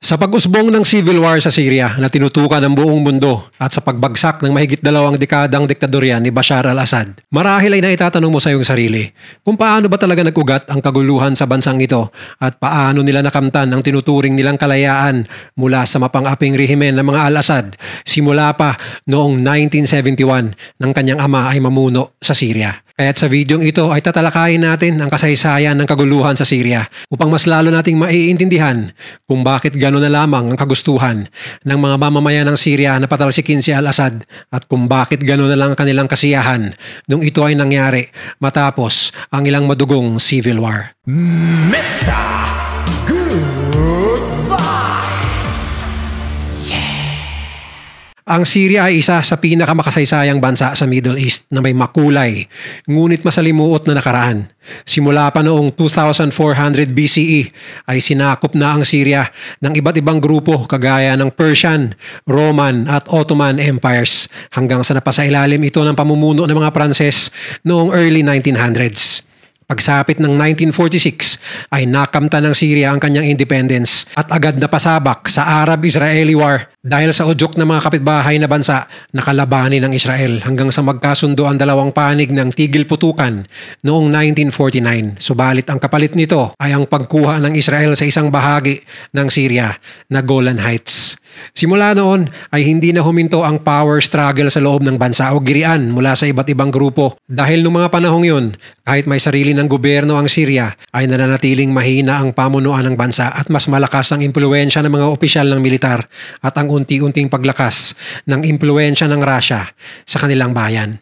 Sa pag-usbong ng civil war sa Syria na tinutukan ng buong mundo at sa pagbagsak ng mahigit 2 dekadang diktadorya ni Bashar al-Assad, marahil ay naitatanong mo sa iyong sarili kung paano ba talaga nag-ugat ang kaguluhan sa bansang ito at paano nila nakamtan ang tinuturing nilang kalayaan mula sa mapang-aping rehimen ng mga al-Assad simula pa noong 1971 nang kanyang ama ay mamuno sa Syria. Kaya't sa videong ito ay tatalakayin natin ang kasaysayan ng kaguluhan sa Syria upang mas lalo nating maiintindihan kung bakit gano'n na lamang ang kagustuhan ng mga mamamayan ng Syria na patalsikin si al-Assad at kung bakit gano'n na lang ang kanilang kasiyahan nung ito ay nangyari matapos ang ilang madugong civil war. Mr. Goodbye! Ang Syria ay isa sa pinakamakasaysayan bansa sa Middle East na may makulay, ngunit masalimuot na nakaraan. Simula pa noong 2400 BCE ay sinakop na ang Syria ng iba't ibang grupo kagaya ng Persian, Roman at Ottoman empires hanggang sa napasailalim ito ng pamumuno ng mga Pranses noong early 1900s. Pagsapit ng 1946 ay nakamtan ng Syria ang kanyang independence at agad na pasabak sa Arab-Israeli War dahil sa udyok ng mga kapitbahay na bansa na kalabanin ng Israel hanggang sa magkasundo ang dalawang panig ng tigil putukan noong 1949. Subalit ang kapalit nito ay ang pagkuha ng Israel sa isang bahagi ng Syria na Golan Heights. Simula noon ay hindi na huminto ang power struggle sa loob ng bansa o girian mula sa iba't ibang grupo dahil noong mga panahong yun, kahit may sarili ng gobyerno ang Syria ay nananatiling mahina ang pamunuan ng bansa at mas malakas ang impluwensya ng mga opisyal ng militar at ang unti-unting paglakas ng impluwensya ng Russia sa kanilang bayan.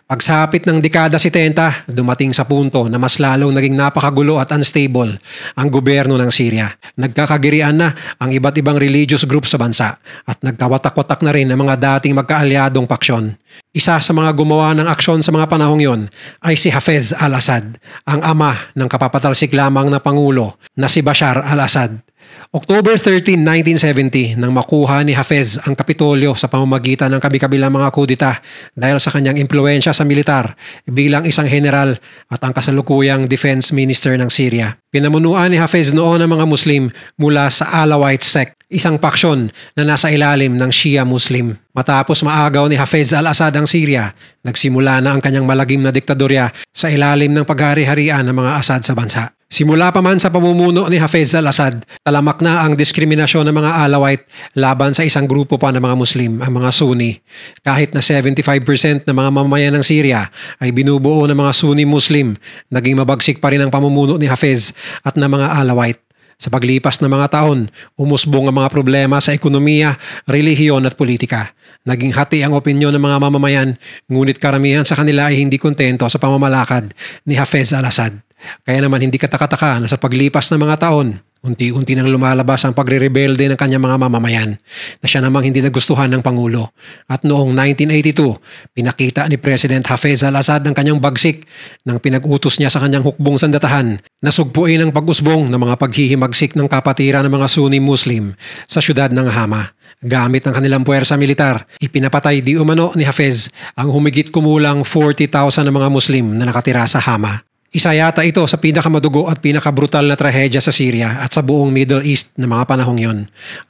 Pagsapit ng dekada 70, dumating sa punto na mas lalong naging napakagulo at unstable ang gobyerno ng Syria. Nagkakagirian na ang iba't ibang religious group sa bansa at nagkawatak-watak na rin ang mga dating magkaalyadong paksyon. Isa sa mga gumawa ng aksyon sa mga panahong yon ay si Hafez al-Assad, ang ama ng kapapatalsik lamang na pangulo na si Bashar al-Assad. October 13, 1970 nang makuha ni Hafez ang Kapitolyo sa pamamagitan ng kabi-kabilang mga kudita dahil sa kanyang impluwensya sa militar bilang isang general at ang kasalukuyang defense minister ng Syria. Pinamunuan ni Hafez noon ang mga Muslim mula sa Alawite sect, isang paksyon na nasa ilalim ng Shia Muslim. Matapos maagaw ni Hafez al-Assad ang Syria, nagsimula na ang kanyang malagim na diktadorya sa ilalim ng paghari-harian ng mga Assad sa bansa. Simula pa man sa pamumuno ni Hafez al-Assad, talamak na ang diskriminasyon ng mga Alawite laban sa isang grupo pa ng mga Muslim, ang mga Sunni. Kahit na 75% ng mga mamamayan ng Syria ay binubuo ng mga Sunni Muslim, naging mabagsik pa rin ang pamumuno ni Hafez at ng mga Alawite. Sa paglipas ng mga taon, umusbong ang mga problema sa ekonomiya, relihiyon at politika. Naging hati ang opinyon ng mga mamamayan, ngunit karamihan sa kanila ay hindi kontento sa pamamalakad ni Hafez al-Assad. Kaya naman hindi katakataka na sa paglipas ng mga taon, unti-unti nang lumalabas ang pagre-rebelde ng kanyang mga mamamayan na siya namang hindi nagustuhan ng Pangulo. At noong 1982, pinakita ni President Hafez al-Assad ang kanyang bagsik nang pinag-utos niya sa kanyang hukbong sandatahan na sugpuin ang pag-usbong ng mga paghihimagsik ng kapatiran ng mga Sunni Muslim sa syudad ng Hama. Gamit ang kanilang puwersa militar, ipinapatay di umano ni Hafez ang humigit kumulang 40,000 na mga Muslim na nakatira sa Hama. Isa yata ito sa pinakamadugo at pinakabrutal na trahedya sa Syria at sa buong Middle East na mga panahong yon,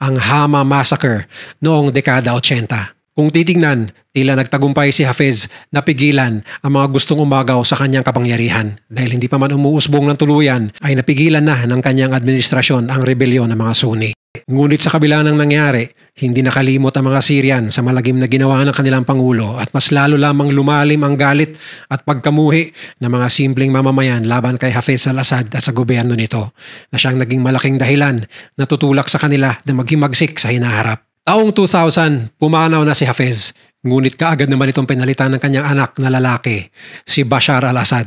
ang Hama Massacre noong dekada 80. Kung titingnan, tila nagtagumpay si Hafez na pigilan ang mga gustong umagaw sa kanyang kapangyarihan dahil hindi pa man umuusbong ng tuluyan ay napigilan na ng kanyang administrasyon ang rebelyon ng mga Sunni. Ngunit sa kabila ng nangyari, hindi nakalimot ang mga Syrian sa malagim na ginawa ng kanilang Pangulo at mas lalo lamang lumalim ang galit at pagkamuhi ng mga simpleng mamamayan laban kay Hafez al-Assad at sa gobyerno nito na siyang naging malaking dahilan na tutulak sa kanila na maghimagsik sa hinaharap. Taong 2000, pumanaw na si Hafez, ngunit kaagad naman itong pinalitan ng kanyang anak na lalaki, si Bashar al-Assad.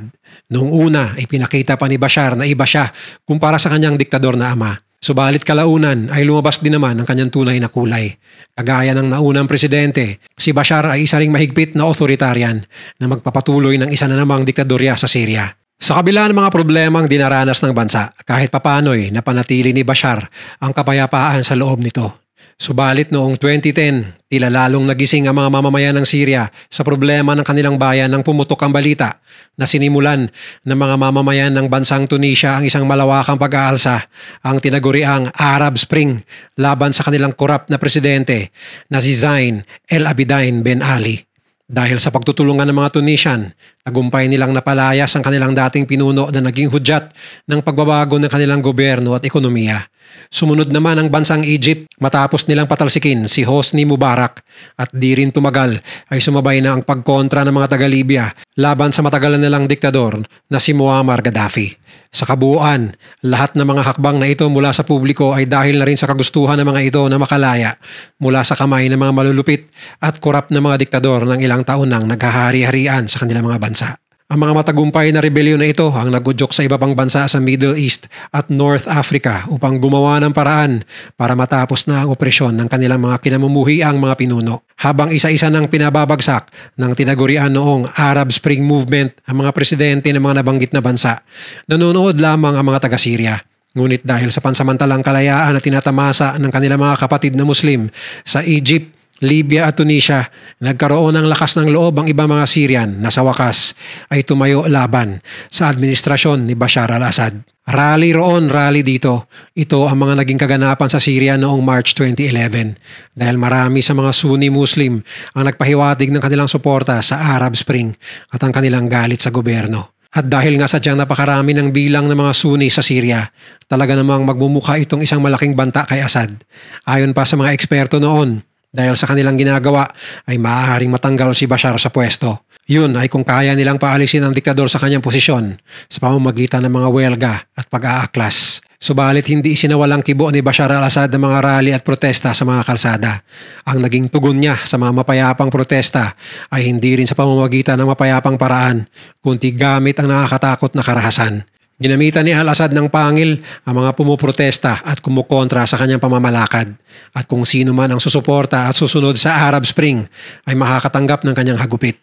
Noong una, ipinakita pa ni Bashar na iba siya kumpara sa kanyang diktador na ama. Subalit kalaunan ay lumabas din naman ang kanyang tunay na kulay. Kagaya ng naunang presidente, si Bashar ay isa ring mahigpit na authoritarian na magpapatuloy ng isa na namang diktadorya sa Syria. Sa kabila ng mga problemang dinaranas ng bansa, kahit papano'y napanatili ni Bashar ang kapayapaan sa loob nito. Subalit noong 2010, tila lalong nagising ang mga mamamayan ng Syria sa problema ng kanilang bayan nang pumutok ang balita na sinimulan ng mga mamamayan ng bansang Tunisia ang isang malawakang pag-aalsa, ang tinaguriang Arab Spring, laban sa kanilang korap na presidente na si Zain El Abidine Ben Ali. Dahil sa pagtutulungan ng mga Tunisian, tagumpay nilang napalayas ang kanilang dating pinuno na naging hudyat ng pagbabago ng kanilang gobyerno at ekonomiya. Sumunod naman ang bansang Egypt matapos nilang patalsikin si Hosni Mubarak at di rin tumagal ay sumabay na ang pagkontra ng mga taga-Libya laban sa matagalan nilang diktador na si Muammar Gaddafi. Sa kabuuan, lahat ng mga hakbang na ito mula sa publiko ay dahil na rin sa kagustuhan ng mga ito na makalaya mula sa kamay ng mga malulupit at korap na mga diktador ng ilang taon nang naghahari-harian sa kanilang mga bansa. Ang mga matagumpay na rebelyon na ito ang nagudyok sa iba pang bansa sa Middle East at North Africa upang gumawa ng paraan para matapos na ang opresyon ng kanilang mga kinamumuhiang mga pinuno. Habang isa-isa nang pinababagsak ng tinagurian noong Arab Spring Movement ang mga presidente ng mga nabanggit na bansa, nanonood lamang ang mga taga-Syria. Ngunit dahil sa pansamantalang kalayaan na tinatamasa ng kanilang mga kapatid na Muslim sa Egypt, Libya at Tunisia, nagkaroon ng lakas ng loob ang ibang mga Syrian na sa wakas ay tumayo laban sa administrasyon ni Bashar al-Assad. Rally roon, rally dito. Ito ang mga naging kaganapan sa Syria noong March 2011 dahil marami sa mga Sunni Muslim ang nagpahiwatig ng kanilang suporta sa Arab Spring at ang kanilang galit sa gobyerno. At dahil nga sadyang napakarami ng bilang ng mga Sunni sa Syria, talaga namang magmumukha itong isang malaking banta kay Assad. Ayon pa sa mga eksperto noon, dahil sa kanilang ginagawa ay maaaring matanggal si Bashar sa pwesto. Yun ay kung kaya nilang paalisin ang diktador sa kanyang posisyon sa pamamagitan ng mga welga at pag-aaklas. Subalit hindi isinawalang kibo ni Bashar al-Assad ang mga rally at protesta sa mga kalsada. Ang naging tugon niya sa mga mapayapang protesta ay hindi rin sa pamamagitan ng mapayapang paraan, kundi gamit ang nakakatakot na karahasan. Ginamitan ni al-Assad ng pangil ang mga pumuprotesta at kumukontra sa kanyang pamamalakad. At kung sino man ang susuporta at susunod sa Arab Spring ay makakatanggap ng kanyang hagupit.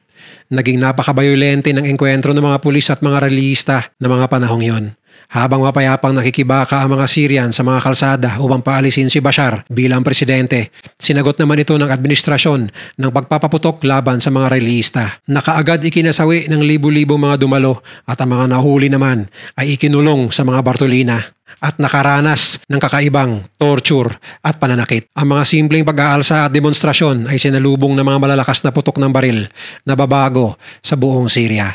Naging napakabayolente ng engkwentro ng mga pulis at mga relihista na mga panahong yon. Habang mapayapang nakikibaka ang mga Syrian sa mga kalsada upang paalisin si Bashar bilang presidente, sinagot naman ito ng administrasyon ng pagpapaputok laban sa mga relihista. Nakaagad ikinasawi ng libu-libong mga dumalo at ang mga nahuli naman ay ikinulong sa mga Bartolina at nakaranas ng kakaibang torture at pananakit. Ang mga simpleng pag-aalsa at demonstrasyon ay sinalubong ng mga malalakas na putok ng baril na babago sa buong Syria.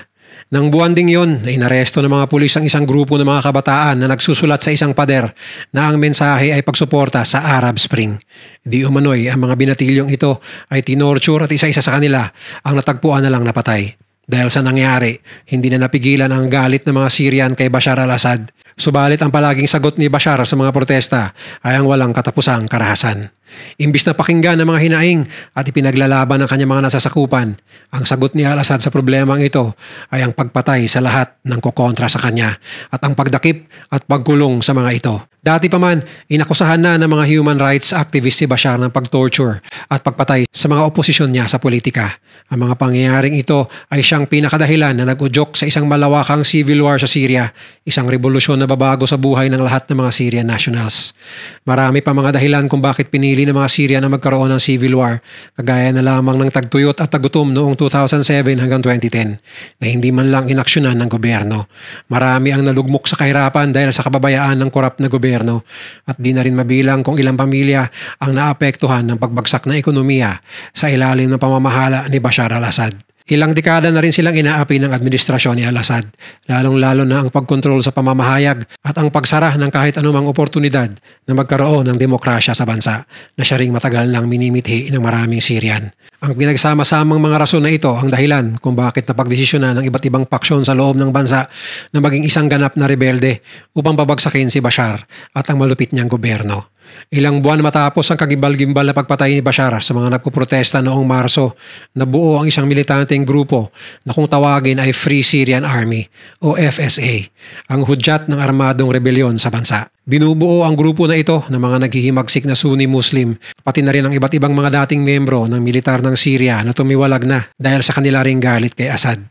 Nang buwan ding yon, ay inaresto ng mga pulis ang isang grupo ng mga kabataan na nagsusulat sa isang pader na ang mensahe ay pagsuporta sa Arab Spring. Di umano'y ang mga binatilyong ito ay tinorture at isa-isa sa kanila ang natagpuan na lang napatay. Dahil sa nangyari, hindi na napigilan ang galit ng mga Syrian kay Bashar al-Assad. Subalit ang palaging sagot ni Bashar sa mga protesta ay ang walang katapusang karahasan. Imbis na pakinggan ng mga hinaing at ipinaglalaban ng kanyang mga nasasakupan, ang sagot ni al-Assad sa problemang ito ay ang pagpatay sa lahat ng kukontra sa kanya at ang pagdakip at pagkulong sa mga ito. Dati pa man, inakusahan na ng mga human rights activists si Bashar ng pagtorture at pagpatay sa mga oposisyon niya sa politika. Ang mga pangyayaring ito ay siyang pinakadahilan na nag-udyok sa isang malawakang civil war sa Syria, isang revolusyon na babago sa buhay ng lahat ng mga Syrian nationals. Marami pa mga dahilan kung bakit pinili ng mga Syrian na magkaroon ng civil war, kagaya na lamang ng tagtuyot at tagutom noong 2007 hanggang 2010 na hindi man lang inaksyonan ng gobyerno. Marami ang nalugmok sa kahirapan dahil sa kababayaan ng korap na gobyerno at di na rin mabilang kung ilang pamilya ang naapektuhan ng pagbagsak ng ekonomiya sa ilalim ng pamamahala ni Bashar al-Assad. Ilang dekada na rin silang inaapi ng administrasyon ni al-Assad, lalong-lalo na ang pagkontrol sa pamamahayag at ang pagsara ng kahit anumang oportunidad na magkaroon ng demokrasya sa bansa na siya ring matagal nang minimithi ng maraming Syrian. Ang pinagsama-samang mga rason na ito ang dahilan kung bakit napagdesisyonan ng iba't ibang paksyon sa loob ng bansa na maging isang ganap na rebelde upang babagsakin si Bashar at ang malupit niyang gobyerno. Ilang buwan matapos ang kagimbal-gimbal na pagpatay ni Bashar sa mga nagpuprotesta noong Marso, nabuo ang isang militanteng grupo na kung tawagin ay Free Syrian Army o FSA, ang hudyat ng armadong rebelyon sa bansa. Binubuo ang grupo na ito ng mga naghihimagsik na Sunni Muslim, pati na rin ang iba't ibang mga dating membro ng militar ng Syria na tumiwalag na dahil sa kanila ring galit kay Assad.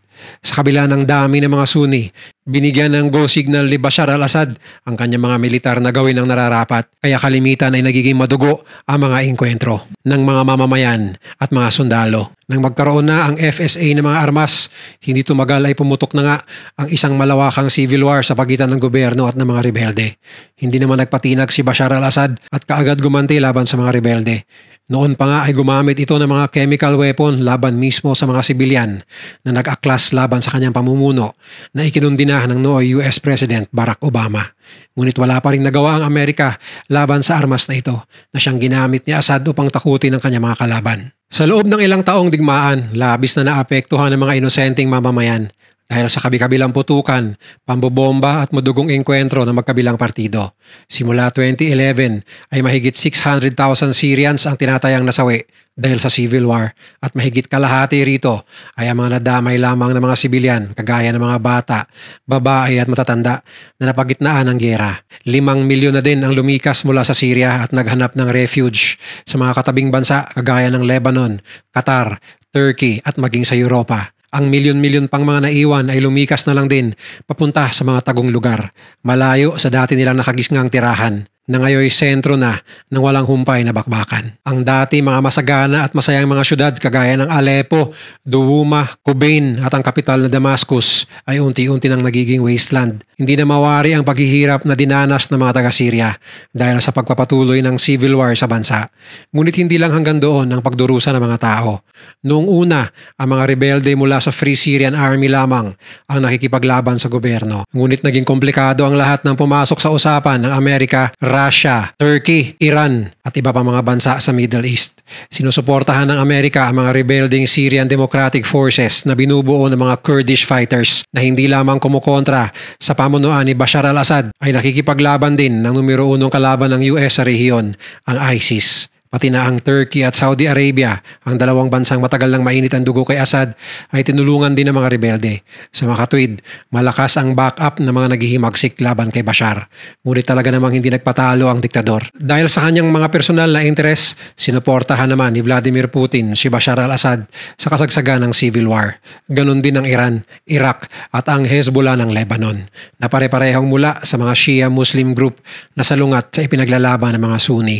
Sa kabila ng dami ng mga Sunni, binigyan ng go signal ni Bashar al-Assad ang kanyang mga militar na gawin ang nararapat, kaya kalimitan ay nagiging madugo ang mga engkwentro ng mga mamamayan at mga sundalo. Nang magkaroon na ang FSA ng mga armas, hindi tumagal ay pumutok na nga ang isang malawakang civil war sa pagitan ng gobyerno at ng mga rebelde. Hindi naman nagpatinag si Bashar al-Assad at kaagad gumanti laban sa mga rebelde. Noon pa nga ay gumamit ito ng mga chemical weapon laban mismo sa mga sibilyan na nag-aklas laban sa kanyang pamumuno na ikinundina ng nooy US President Barack Obama. Ngunit wala pa rin nagawa ang Amerika laban sa armas na ito na siyang ginamit ni Assad upang takutin ang kanyang mga kalaban. Sa loob ng ilang taong digmaan, labis na naapektuhan ng mga inosenteng mamamayan dahil sa kabi-kabilang putukan, pambobomba at madugong engkwentro ng magkabilang partido. Simula 2011 ay mahigit 600,000 Syrians ang tinatayang nasawi dahil sa civil war at mahigit kalahati rito ay ang mga nadamay lamang ng mga sibilyan kagaya ng mga bata, babae at matatanda na napagitnaan ng giyera. 5 milyon na din ang lumikas mula sa Syria at naghanap ng refuge sa mga katabing bansa kagaya ng Lebanon, Qatar, Turkey at maging sa Europa. Ang milyon-milyon pang mga naiwan ay lumikas na lang din papunta sa mga tagong lugar, malayo sa dati nilang nakagisngang tirahan, na ngayon sentro na ng walang humpay na bakbakan. Ang dati mga masagana at masayang mga syudad kagaya ng Aleppo, Douma, Kobane at ang kapital na Damascus ay unti-unti nang nagiging wasteland. Hindi na mawari ang paghihirap na dinanas ng mga taga-Syria dahil sa pagpapatuloy ng civil war sa bansa. Ngunit hindi lang hanggang doon ang pagdurusa ng mga tao. Noong una, ang mga rebelde mula sa Free Syrian Army lamang ang nakikipaglaban sa gobyerno. Ngunit naging komplikado ang lahat ng pumasok sa usapan ng Amerika, Russia, Turkey, Iran at iba pang mga bansa sa Middle East. Sinusuportahan ng Amerika ang mga rebelding Syrian Democratic Forces na binubuo ng mga Kurdish fighters na hindi lamang kumukontra sa pamunuan ni Bashar al-Assad ay nakikipaglaban din ng numero 1 kalaban ng US sa rehiyon, ang ISIS. Pati na ang Turkey at Saudi Arabia, ang dalawang bansang matagal nang mainit ang dugo kay Assad, ay tinulungan din ng mga rebelde. Sa makatwid, malakas ang backup ng mga naghihimagsik laban kay Bashar. Ngunit talaga namang hindi nagpatalo ang diktador. Dahil sa kanyang mga personal na interes, sinuportahan naman ni Vladimir Putin si Bashar al-Assad sa kasagsagan ng civil war. Ganon din ang Iran, Iraq at ang Hezbollah ng Lebanon, na pare-parehong mula sa mga Shia Muslim group na salungat sa ipinaglalaban ng mga Sunni.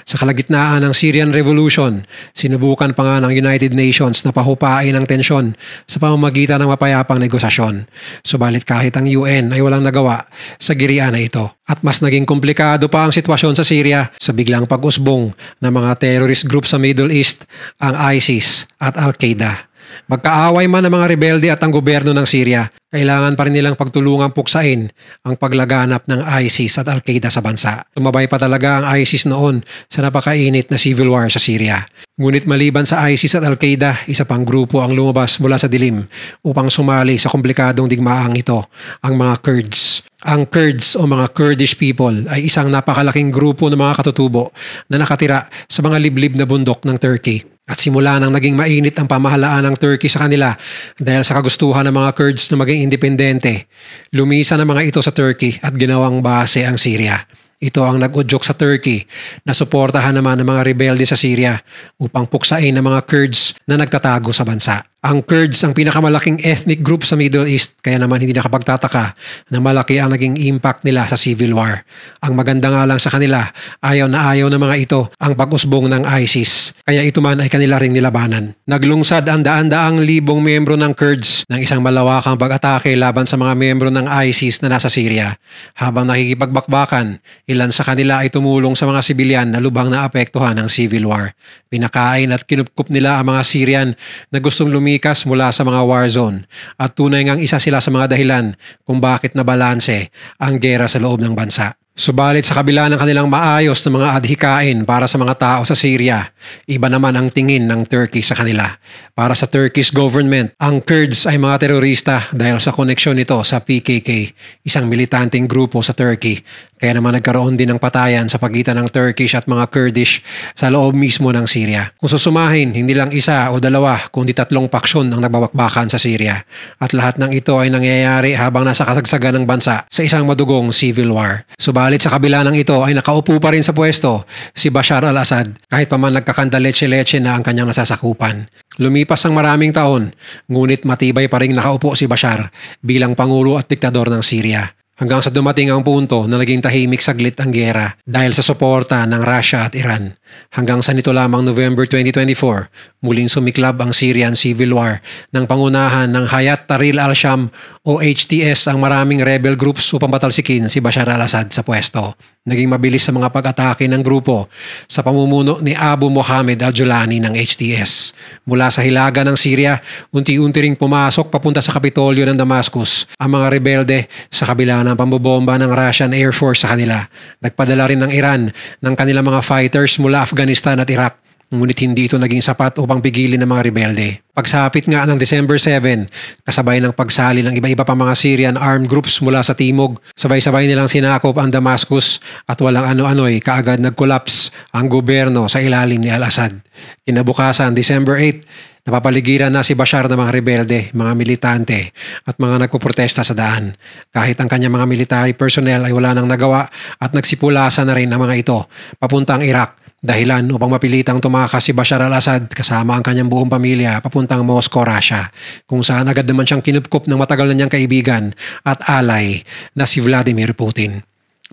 Sa kalagitnaan ng Syrian Revolution, sinubukan pa nga ng United Nations na pahupain ang tensyon sa pamamagitan ng mapayapang negosasyon. Subalit kahit ang UN ay walang nagawa sa girian na ito. At mas naging komplikado pa ang sitwasyon sa Syria sa biglang pag-usbong ng mga terrorist group sa Middle East, ang ISIS at Al-Qaeda. Magkaaway man ang mga rebelde at ang gobyerno ng Syria, kailangan pa rin nilang pagtulungang puksain ang paglaganap ng ISIS at Al-Qaeda sa bansa. Tumabay pa talaga ang ISIS noon sa napakainit na civil war sa Syria. Ngunit maliban sa ISIS at Al-Qaeda, isa pang grupo ang lumabas mula sa dilim upang sumali sa komplikadong digmaang ito, ang mga Kurds. Ang Kurds o mga Kurdish people ay isang napakalaking grupo ng mga katutubo na nakatira sa mga liblib na bundok ng Turkey. At simula nang naging mainit ang pamahalaan ng Turkey sa kanila dahil sa kagustuhan ng mga Kurds na maging independente, lumisan ang mga ito sa Turkey at ginawang base ang Syria. Ito ang nag-udyok sa Turkey na suportahan naman ng mga rebelde sa Syria upang puksain ang mga Kurds na nagtatago sa bansa. Ang Kurds ang pinakamalaking ethnic group sa Middle East, kaya naman hindi nakapagtataka na malaki ang naging impact nila sa civil war. Ang maganda nga lang sa kanila, ayaw na ayaw ng mga ito ang pag-usbong ng ISIS, kaya ito man ay kanila ring nilabanan. Naglungsad ang daan-daang libong miyembro ng Kurds ng isang malawakang pag-atake laban sa mga miyembro ng ISIS na nasa Syria. Habang nakikipagbakbakan, ilan sa kanila ay tumulong sa mga sibilyan na lubhang naapektuhan ng civil war. Pinakain at kinupkup nila ang mga Syrian na gustong lumikas mula sa mga war zone at tunay ngang isa sila sa mga dahilan kung bakit nabalanse ang gera sa loob ng bansa. Subalit sa kabila ng kanilang maayos na mga adhikain para sa mga tao sa Syria, iba naman ang tingin ng Turkey sa kanila. Para sa Turkish government, ang Kurds ay mga terorista dahil sa koneksyon nito sa PKK, isang militanteng grupo sa Turkey. Kaya naman nagkaroon din ng patayan sa pagitan ng Turkish at mga Kurdish sa loob mismo ng Syria. Kung susumahin, hindi lang isa o dalawa kundi 3 paksyon ang nagbabakbakan sa Syria. At lahat ng ito ay nangyayari habang nasa kasagsagan ng bansa sa isang madugong civil war. Subalit Subalit sa kabila ng ito ay nakaupo pa rin sa pwesto si Bashar al-Assad kahit pa man nagkakandaletse-letse na ang kanyang nasasakupan. Lumipas ang maraming taon, ngunit matibay pa rin nakaupo si Bashar bilang pangulo at diktador ng Syria. Hanggang sa dumating ang punto na naging tahimik saglit ang giyera dahil sa suporta ng Russia at Iran. Hanggang sa nito lamang November 2024, muling sumiklab ang Syrian Civil War ng pangunahan ng Hayat Tahrir al-Sham o HTS ang maraming rebel groups upang patalsikin si Bashar al-Assad sa pwesto. Naging mabilis sa mga pag-atake ng grupo sa pamumuno ni Abu Mohammed al-Julani ng HTS. Mula sa hilaga ng Syria, unti-unti ring pumasok papunta sa Kapitolyo ng Damascus ang mga rebelde sa kabila ng pambobomba ng Russian Air Force sa kanila. Nagpadala rin ng Iran ng kanilang mga fighters mula Afghanistan at Iraq. Ngunit hindi ito naging sapat upang pigilin ng mga rebelde. Pagsapit nga ng December 7, kasabay ng pagsali ng iba-iba pang mga Syrian armed groups mula sa timog, sabay-sabay nilang sinakop ang Damascus at walang ano-ano'y kaagad nag-collapse ang gobyerno sa ilalim ni al-Assad. Kinabukasan, December 8, napapaligiran na si Bashar ng mga rebelde, mga militante at mga nagpoprotesta sa daan. Kahit ang kanyang mga military personnel ay wala nang nagawa at nagsipulasan na rin ang mga ito papuntang Iraq. Dahilan upang mapilitang tumakas si Bashar al-Assad kasama ang kanyang buong pamilya papuntang Moscow, Russia, kung saan agad naman siyang kinupkop ng matagal na niyang kaibigan at alay na si Vladimir Putin.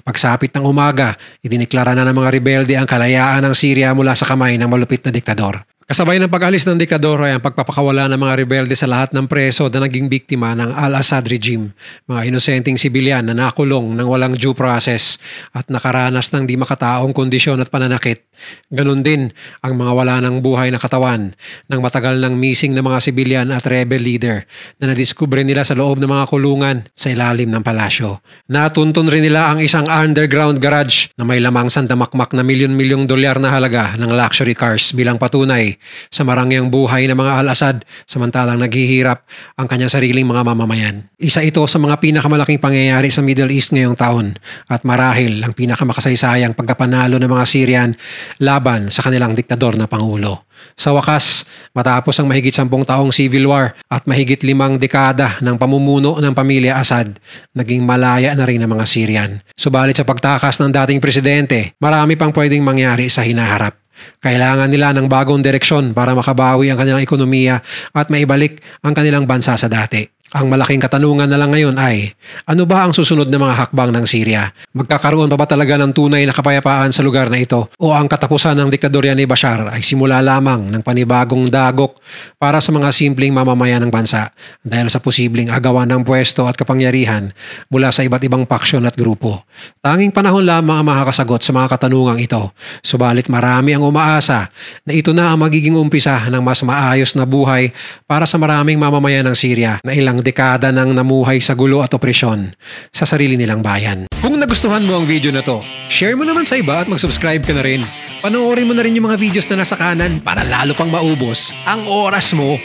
Pagsapit ng umaga, idiniklara na ng mga rebelde ang kalayaan ng Syria mula sa kamay ng malupit na diktador. Kasabay ng pag-alis ng diktador ay ang pagpapakawala ng mga rebelde sa lahat ng preso na naging biktima ng al-Assad regime. Mga inosenteng sibilyan na nakulong ng walang due process at nakaranas ng di makataong kondisyon at pananakit. Ganon din ang mga wala ng buhay na katawan ng matagal ng missing na mga sibilyan at rebel leader na nadiskubre nila sa loob ng mga kulungan sa ilalim ng palasyo. Natuntun rin nila ang isang underground garage na may lamang sandamakmak na milyon-milyong dolyar na halaga ng luxury cars bilang patunay sa marangyang buhay ng mga al-Assad samantalang naghihirap ang kanyang sariling mga mamamayan. Isa ito sa mga pinakamalaking pangyayari sa Middle East ngayong taon at marahil ang pinakamakasaysayang pagkapanalo ng mga Syrian laban sa kanilang diktador na pangulo. Sa wakas, matapos ang mahigit 10 taong civil war at mahigit 5 dekada ng pamumuno ng pamilya Assad, naging malaya na rin ang mga Syrian. Subalit sa pagtakas ng dating presidente, marami pang pwedeng mangyari sa hinaharap. Kailangan nila ng bagong direksyon para makabawi ang kanilang ekonomiya at maibalik ang kanilang bansa sa dati. Ang malaking katanungan na lang ngayon ay, ano ba ang susunod na mga hakbang ng Syria? Magkakaroon pa ba talaga ng tunay na kapayapaan sa lugar na ito? O ang katapusan ng diktadorya ni Bashar ay simula lamang ng panibagong dagok para sa mga simpleng mamamayan ng bansa dahil sa posibleng agawan ng pwesto at kapangyarihan mula sa iba't ibang paksyon at grupo? Tanging panahon lamang ang makakasagot sa mga katanungang ito. Subalit marami ang umaasa na ito na ang magiging umpisa ng mas maayos na buhay para sa maraming mamamayan ng Syria na ilang dekada nang namuhay sa gulo at opresyon sa sarili nilang bayan. Kung nagustuhan mo ang video na to, share mo naman sa iba at mag-subscribe ka na rin. Panoorin mo na rin yung mga videos na nasa kanan para lalo pang maubos ang oras mo.